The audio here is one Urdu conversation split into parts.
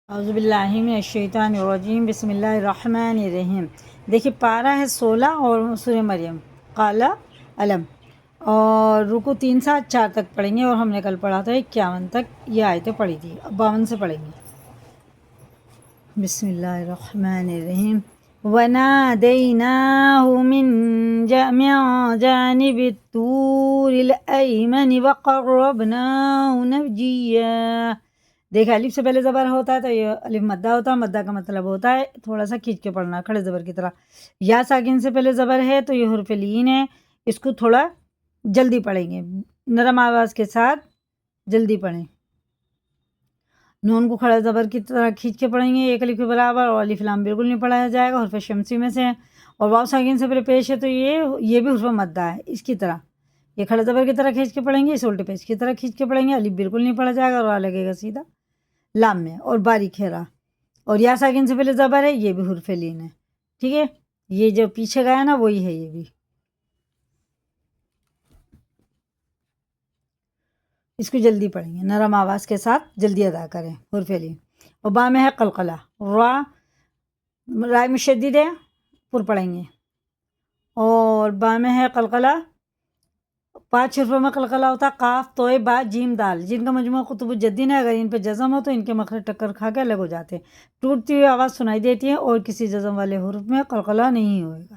اعوذ باللہ من الشیطان الرجیم، بسم اللہ الرحمن الرحیم۔ دیکھیے پارہ ہے 16 اور سورہ مریم قال علم، اور رکو 3 سے 4 تک پڑھیں گے، اور ہم نے کل پڑھا تھا 51 تک یہ آیتیں پڑھی تھی، اب 52 سے پڑھیں گے۔ بسم اللہ الرحمن الرحیم۔ وَنَادَيْنَاهُ مِن جَانِبِ الطُّورِ الْأَيْمَنِ وَقَرَّبْنَاهُ نَجِيًّا۔ دیکھ الف سے پہلے زبر ہوتا ہے تو یہ الف مدہ ہوتا ہے، مدہ کا مطلب ہوتا ہے تھوڑا سا کھینچ کے پڑھنا، کھڑے زبر کی طرح۔ یا ساکن سے پہلے زبر ہے تو یہ حرف لین ہے، اس کو تھوڑا جلدی پڑھیں گے، نرم آواز کے ساتھ جلدی پڑھیں۔ نون کو کھڑا زبر کی طرح کھینچ کے پڑھیں گے ایک الف کے برابر، اور الف لام بالکل نہیں پڑھایا جائے گا، حرف شمسی میں سے ہے، اور واو ساکن سے پہلے پیش ہے تو یہ بھی حرف مدہ ہے، اس کی طرح یہ کھڑا زبر کی طرح کھینچ کے پڑھیں گے، اس الٹے پیش کی طرح کھینچ کے پڑھیں گے، الف بالکل نہیں پڑھا جائے گا اور لگے گا سیدھا لام میں، اور باریک ہے را۔ اور یا ساکن سے پہلے زبر ہے، یہ بھی حرف لین ہے، ٹھیک ہے، یہ جو پیچھے گیا نا وہی ہے یہ بھی۔ اس کو جلدی پڑھیں گے، نرم آواز کے ساتھ جلدی ادا کریں، حرف لین۔ اور با میں ہے قلقلہ، را رائے مشدد ہے، پر پڑھیں گے، اور با میں ہے قلقلہ، 5 حرفوں میں قلقلہ ہوتا ہے، قاف توئے با جیم دال، جن کا مجموعہ قطب الجدین ہے، اگر ان پہ جزم ہو تو ان کے مخرج ٹکر کھا کے الگ ہو جاتے ہیں، ٹوٹتی ہوئی آواز سنائی دیتی ہے، اور کسی جزم والے حرف میں قلقلہ نہیں ہوئے گا۔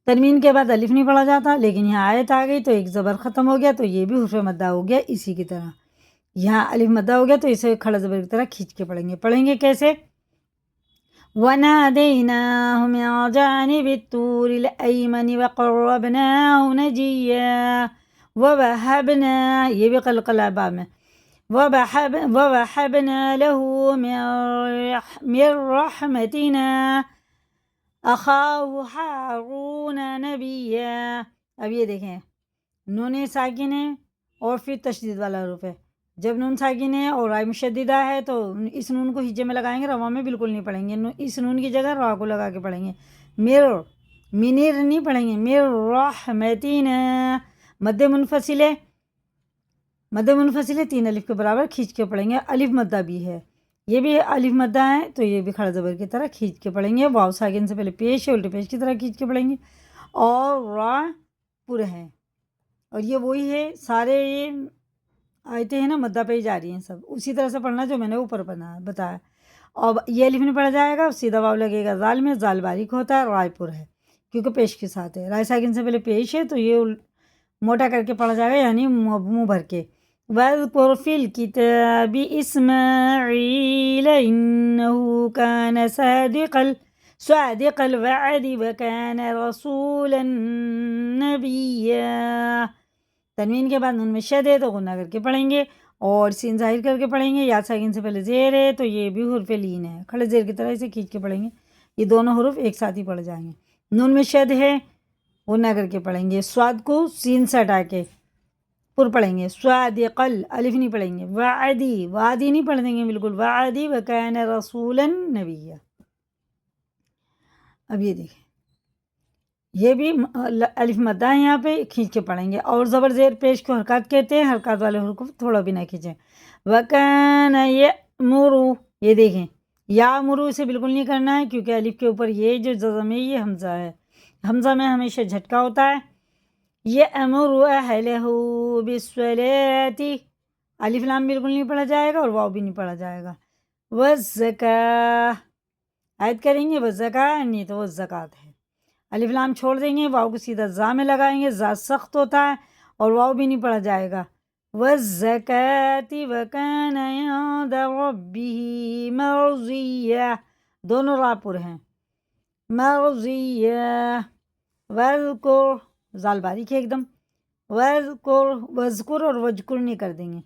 تنوین کے بعد الف نہیں پڑھا جاتا، لیکن یہاں آیت آ گئی تو ایک زبر ختم ہو گیا تو یہ بھی حرف مدہ ہو گیا، اسی کی طرح یہاں الف مدہ ہو گیا تو اسے کھڑا زبر کی طرح کھینچ کے پڑھیں گے کیسے؟ وَنَادَيْنَاهُ مِن جَانِبِ الطُّورِ الْأَيْمَنِ وَقَرَّبْنَاهُ نَجِيًّا وَوَهَبْنَا، یہ بھی قلقلہ با میں، وَوَهَبْنَا لَهُ مِن رَحْمَتِنَا أَخَاهُ هَارُونَ نَبِيًّا۔ اب یہ دیکھیں نون ساکن ہے اور پھر تشدید والا حرف ہے، جب نون ساکن ہے اور رائے مشددہ ہے تو اس نون کو ہجے میں لگائیں گے، رواں میں بالکل نہیں پڑھیں گے، اس نون کی جگہ را کو لگا کے پڑھیں گے، منیر نہیں پڑھیں گے، میر رحمتنا، مد منفصل ہے، مد منفصل ہے 3 الف کے برابر کھینچ کے پڑھیں گے، الف مدہ بھی ہے، یہ بھی الف مدہ ہے تو یہ بھی کھڑا زبر کی طرح کھینچ کے پڑھیں گے، واو ساکن سے پہلے پیش ہے، الٹے پیش کی طرح کھینچ کے پڑھیں گے، اور را پر ہے، اور یہ وہی ہے، سارے یہ آیتیں ہیں نا مدہ پہ ہی جا رہی ہیں، سب اسی طرح سے پڑھنا جو میں نے اوپر بتایا۔ اور یہ الف نہیں پڑھا جائے گا، سیدھا واو لگے گا زال میں، زال باریک ہوتا ہے، رائے پر ہے کیونکہ پیش کے ساتھ ہے، رائے ساکن سے پہلے پیش ہے تو یہ موٹا کر کے پڑھا جائے گا، یعنی منہ بھر کے۔ وَاذْكُرْ فِي الْكِتَابِ إِسْمَاعِيلَ إِنَّهُ كَانَ صَادِقَ الْوَعْدِ وَكَانَ رَسُولًا نَبِيًّا۔ تنوین کے بعد نون میں شد ہے تو غنہ کر کے پڑھیں گے، اور سین ظاہر کر کے پڑھیں گے، یا ساکن سے پہلے زیر ہے تو یہ بھی حرف لین ہے، کھڑے زیر کی طرح اسے کھینچ کے پڑھیں گے، یہ دونوں حروف ایک ساتھ ہی پڑھ جائیں گے۔ نون میں شد ہے، غنہ کر کے پڑھیں گے، سواد کو سین سے ہٹا کے پر پڑھیں گے، صادقل الف نہیں پڑھیں گے، وعدی نہیں پڑھ دیں گے بالکل، وعدی وکان رسولا نبیا۔ اب یہ دیکھیں یہ بھی الف مدہ ہے، یہاں پہ کھینچ کے پڑھیں گے، اور زبر زیر پیش کو حرکات کہتے ہیں، حرکات والے حروف کو تھوڑا بھی نہ کھینچیں۔ وَكَانَ يَأْمُرُ، یہ دیکھیں یا مرو اسے بالکل نہیں کرنا ہے کیونکہ الف کے اوپر یہ جو جزم ہے یہ حمزہ ہے، حمزہ میں ہمیشہ جھٹکا ہوتا ہے۔ يَأْمُرُ أَهْلَهُ بِالصَّلَاةِ، الف لام بالکل نہیں پڑھا جائے گا اور واو بھی نہیں پڑھا جائے گا۔ وَالزَّكَاةِ، عائد کریں گے وَالزَّكَاةِ، نہیں تو وَالزَّكَاةِ ہے، الف لام چھوڑ دیں گے، واو کو سیدھا زا میں لگائیں گے، زا سخت ہوتا ہے اور واو بھی نہیں پڑھا جائے گا۔ وَالزَّكَاةِ وَكَانَ عِندَ رَبِّهِ مَرْضِيًّا، دونوں را پر ہیں، مرضیہ۔ وَاذْكُرْ، زال باریک ہے ایک دم، وَاذْكُرْ اور وَاذْكُرْ نہیں کر دیں گے،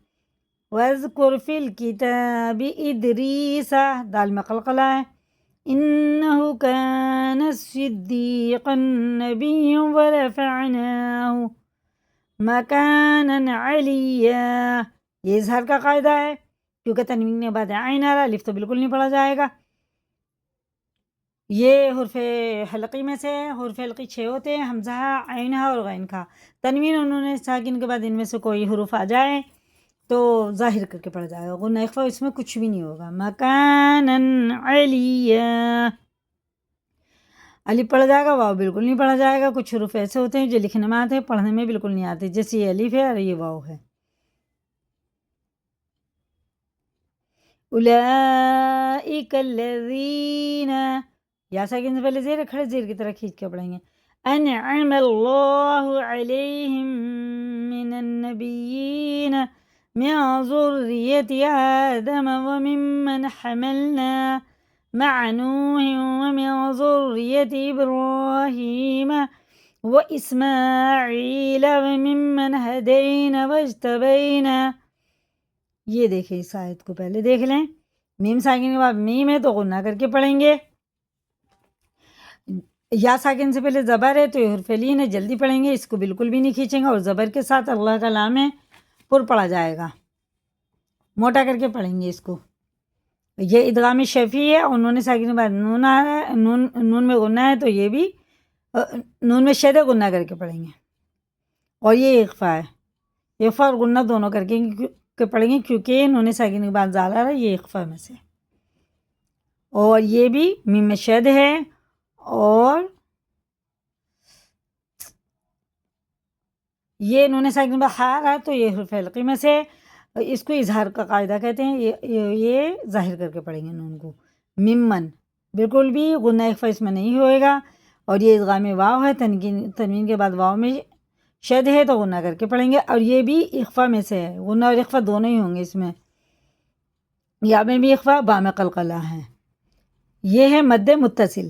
وَاذْكُرْ فِي الْكِتَابِ إِدْرِيسَ، دال میں قلقلہ ہے، إِنَّهُ كَانَ صِدِّيقًا نَبِيًّا وَرَفَعْنَاهُ مَكَانًا عَلِيًّا، یہ اظہار کا قاعدہ ہے کیونکہ تنوین کے بعد عین آ رہا، الف تو بالکل نہیں پڑھا جائے گا۔ یہ حرف حلقی میں سے، حرف حلقی 6 ہوتے ہیں، حمزہ، عین اور غین کا، تنوین انہوں نے ساکن کے بعد ان میں سے کوئی حروف آ جائے تو ظاہر کر کے پڑھا جائے گا، غنہ اخفا اس میں کچھ بھی نہیں ہوگا. مکانن علیہ الف پڑھا جائے گا، واو بالکل نہیں پڑھا جائے گا. کچھ حروف ایسے ہوتے ہیں جو لکھنے میں آتے ہیں پڑھنے میں بالکل نہیں آتے، جیسے یہ الف ہے اور یہ واو ہے. اولئک الذین، یا ساکن سے پہلے زیر کھڑے زیر کی طرح کھینچ کے پڑھیں گے. انعم اللہ علیہم من النبیین من ذریۃ آدم وممن حملنا مع نوح ومن ذریۃ ابراہیم واسماعیل وممن ہدینا واجتبینا. یہ دیکھیں اس آیت کو پہلے دیکھ لیں. میم ساکن کے بعد میم ہے تو غنہ کر کے پڑھیں گے. یا ساکن سے پہلے زبر ہے تو یہ حرف لین ہے، جلدی پڑھیں گے، اس کو بالکل بھی نہیں کھینچیں گے. اور زبر کے ساتھ اللہ کا لام ہے پر پڑھا جائے گا، موٹا کر کے پڑھیں گے اس کو. یہ ادغام شفیع ہے، اور نون ساکن کے بعد نون آ رہا ہے، نون میں غنہ ہے تو یہ بھی نون میں شد غنہ کر کے پڑھیں گے. اور یہ اخفا ہے، اخفا اور غنہ دونوں کر کے پڑھیں گے کیونکہ نون ساکن کے بعد زال آ رہا ہے، یہ اخفا میں سے. اور یہ بھی میم میں شد ہے، اور یہ نون ساکن کے بعد ہا رہا ہے تو یہ حرف حلقی میں سے. اس کو اظہار کا قاعدہ کہتے ہیں. یہ ظاہر کر کے پڑھیں گے نون کو. ممن بالکل بھی غنہ اخفا اس میں نہیں ہوئے گا. اور یہ ادغام واو ہے، تنوین کے بعد واو میں شد ہے تو غنہ کر کے پڑھیں گے. اور یہ بھی اخفا میں سے ہے، غنہ اور اخفا دونوں ہی ہوں گے اس میں. یا میں بھی اخفا، با میں قلقلہ ہے. یہ ہے مد متصل،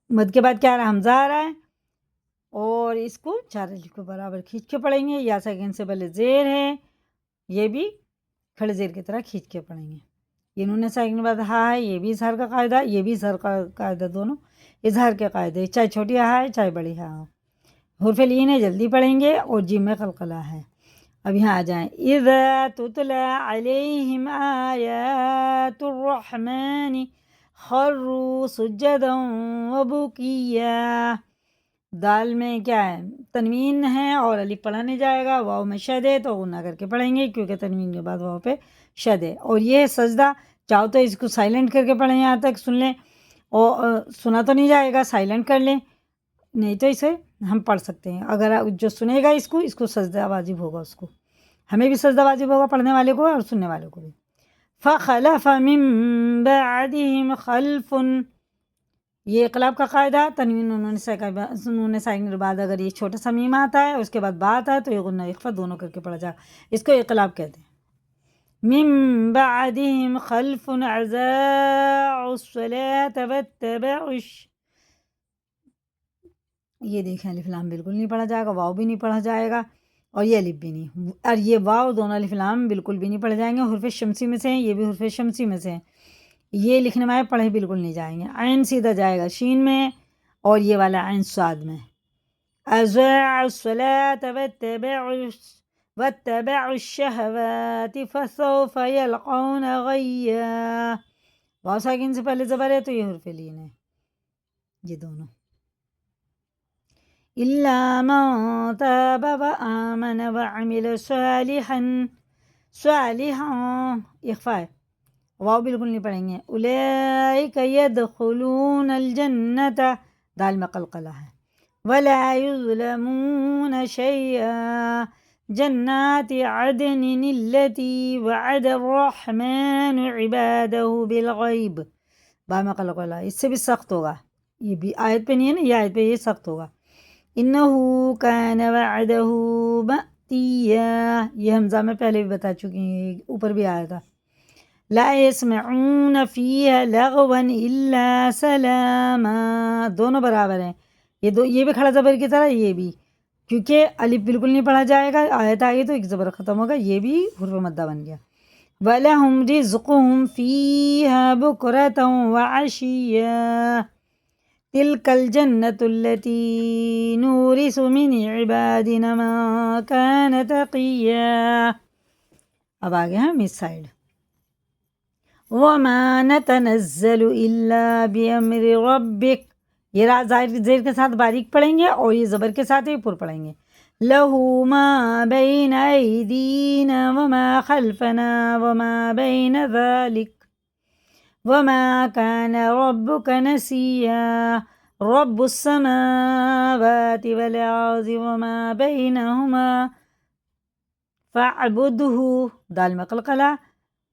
مد کے بعد کیا آ رہا ہے؟ حمزہ آ رہا ہے، اور اس کو چار الف کو برابر کھینچ کے پڑھیں گے. یا ساکن سے پہلے زیر ہے، یہ بھی کھڑے زیر کی طرح کھینچ کے پڑھیں گے. یہ نون ساکن کے بعد ہا ہے، یہ بھی اظہار کا قاعدہ، یہ بھی اظہار کا قاعدہ، دونوں اظہار کے قاعدے، چاہے چھوٹی ہا ہے چاہے بڑی ہا ہو. حرف لین ہے، جلدی پڑھیں گے. اور جیم میں قلقلہ ہے. اب یہاں آ جائیں. اذا تتلی علیہم آیات الرحمن خروا سجدا وبکیا. دال میں کیا ہے؟ تنوین ہے اور الف پڑھا نہیں جائے گا. واو میں شد ہے تو غنہ کر کے پڑھیں گے کیونکہ تنوین کے بعد واو پہ شد ہے. اور یہ سجدہ، چاہو تو اس کو سائلنٹ کر کے پڑھیں، یہاں تک سن لیں، اور سنا تو نہیں جائے گا، سائلنٹ کر لیں، نہیں تو اسے ہم پڑھ سکتے ہیں. اگر جو سنے گا اس کو سجدہ واجب ہوگا، اس کو ہمیں بھی سجدہ واجب ہوگا، پڑھنے والے کو اور سننے والے کو بھی. فخلف من بعدهم خلف، یہ اقلاب کا قاعدہ. تنوین نون ساکن کے بعد اگر یہ چھوٹا سا میم آتا ہے اس کے بعد با آتا ہے تو یہ غنہ اخفا دونوں کر کے پڑھا جائے، اس کو اقلاب کہتے ہیں. من بعدهم خلف اضاعوا الصلاة واتبعوا یہ دیکھیں الف لام بالکل نہیں پڑھا جائے گا، واو بھی نہیں پڑھا جائے گا، اور یہ الف بھی نہیں. اور یہ واو دونوں الف لام بالکل بھی نہیں پڑھے جائیں گے. حرف شمسی میں سے ہیں، یہ بھی حرف شمسی میں سے ہیں. یہ لکھنے میں پڑھے بالکل نہیں جائیں گے. عین سیدھا جائے گا شین میں، اور یہ والا عین صاد میں. اضاعوا الصلاة واتبعوا الشهوات فسوف يلقون غیا. واو ساکن سے پہلے زبر ہے تو یہ حرف لین ہے، یہ دونوں. إلا من تاب وآمن وعمل صالحا اخفا ہے، واو بالکل نہیں پڑھیں گے. اولئک یدخلون الجنۃ، دال میں قلقلہ ہے. ولا یظلمون شیئا جنات عدن التي وعد الرحمن عباده بالغیب، با میں قلقلہ. اس سے بھی سخت ہوگا، یہ بھی آیت پہ نہیں ہے نا، یہ آیت پہ یہ سخت ہوگا. انہو کان وعدہ مأتیا، یہ حمزہ میں پہلے بھی بتا چکی ہیں، اوپر بھی آیا تھا. لا يسمعون فیہا لغوا الا سلاما، دونوں برابر ہیں. یہ بھی کھڑا زبر کی طرح، یہ بھی کیونکہ الف بالکل نہیں پڑھا جائے گا، آیت آگئی تو ایک زبر ختم ہوگا، یہ بھی حرف مدہ بن گیا. وَلَهُمْ رِزْقُهُمْ فِيهَا بُكْرَةً وَعَشِيًّا تِلْكَ الْجَنَّةُ الَّتِي نُورِثُ مِنْ عِبَادِنَا مَن كَانَ تَقِيًّا. اب آگے ہیں مس سائڈ. وَمَا نَتَنَزَّلُ إِلَّا بِأَمْرِ رَبِّكَ، یہ زیر کے ساتھ باریک پڑھیں گے، اور یہ زبر کے ساتھ ہی پر پڑھیں گے. له ما بين أيدينا وما خلفنا وما بين ذلك وما كان ربك نسيا رب السماوات والأرض وما بينهما فاعبده، دال میں قلقلہ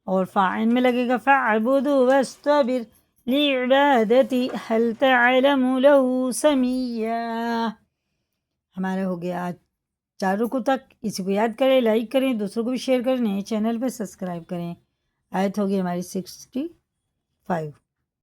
اور فاعل میں لگے گا فاعبده واستبر لعبادتی هل تعلم له سمیا۔ ہمارا ہو گیا آج 4 رکوع تک۔ اسی کو یاد کریں، لائک کریں، دوسروں کو بھی شیئر کریں، نئے چینل پہ سبسکرائب کریں۔ آیت ہوگی ہماری 65۔